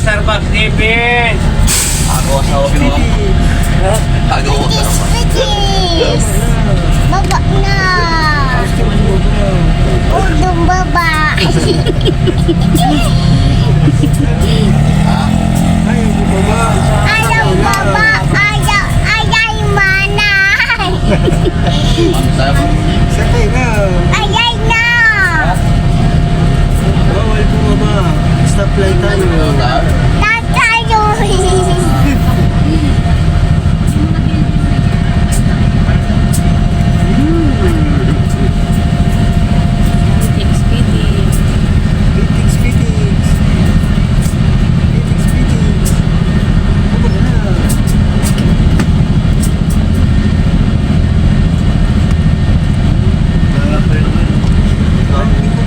Starbucks David. Ako sa obi mo. Ako sa Bitis! Baba na! Udong baba! Ayaw baba! Ayaw mana! Sakay na. Ayaw na! Bawal bumaba. Stoplight tayo. Tatayo! Pitix, pitix. Pitix, pitix. Bumaba na.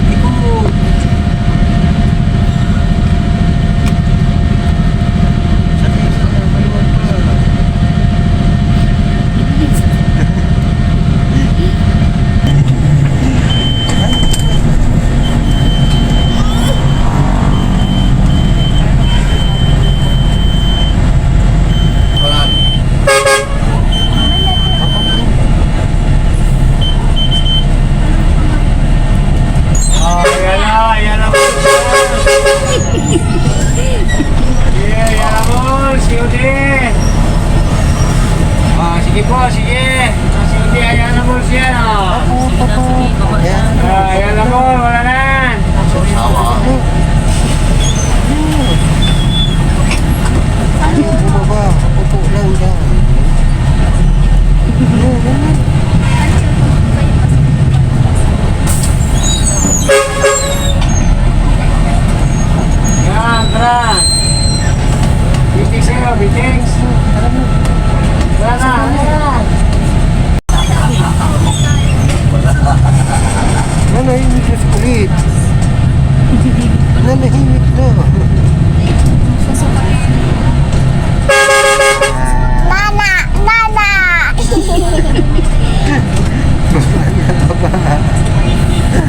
Ikot. Sakay sa maluwag pa. Oh, yan na po. Yeah, yan na po. Si Udi. Sige po, sige. Si Udi, ayan na po siya. Ayan na po, wala na. Bumaba. Upo lang yan. Yan, tara. Bitings kayo, bitings. Wala na, Nanahimik na si Kulit. Nanahimik na. Nana! Nana!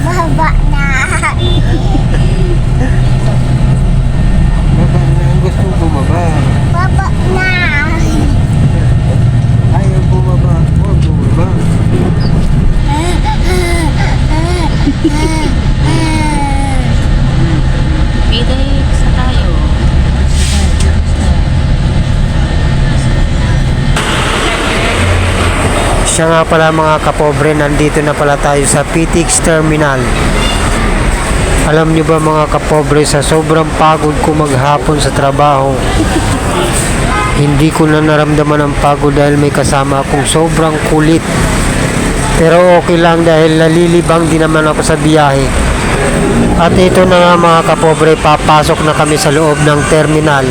Baba na! Baba na ang gusto bumaba. Baba na! Ayaw bumaba. Huwag bumaba. Pitix na tayo. Siya nga pala mga kapobre, nandito na pala tayo sa PTX Terminal. Alam nyo ba mga kapobre, sa sobrang pagod ko maghapon sa trabaho, hindi ko na naramdaman ang pagod dahil may kasama akong sobrang kulit. Pero okay lang dahil nalilibang din naman ako sa biyahe. At ito na nga mga kapobre, papasok na kami sa loob ng terminal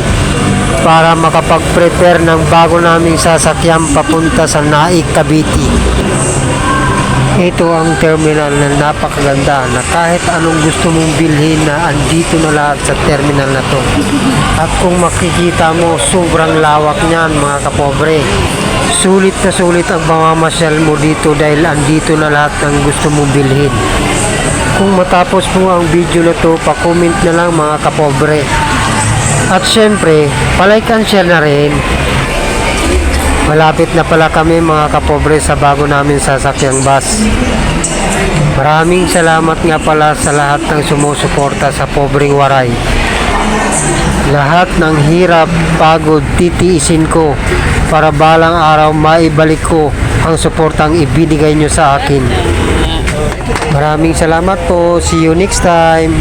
para makapag-prepare ng bago naming sasakyan papunta sa Naik, Cavite. Ito ang terminal na napakaganda na kahit anong gusto mong bilhin na andito na lahat sa terminal na to. At kung makikita mo, sobrang lawak niyan mga kapobre. Sulit na sulit ang mamamasyal mo dito dahil andito na lahat ng gusto mong bilhin. Kung matapos mo ang video na to, pa-comment na lang mga kapobre. At syempre, palike and share na rin. Malapit na pala kami mga kapobre sa bago namin sasakyang bus. Maraming salamat nga pala sa lahat ng sumusuporta sa Pobreng Waray. Lahat ng hirap, pagod, titiisin ko para balang araw maibalik ko ang suportang ibinigay nyo sa akin. Maraming salamat po. See you next time.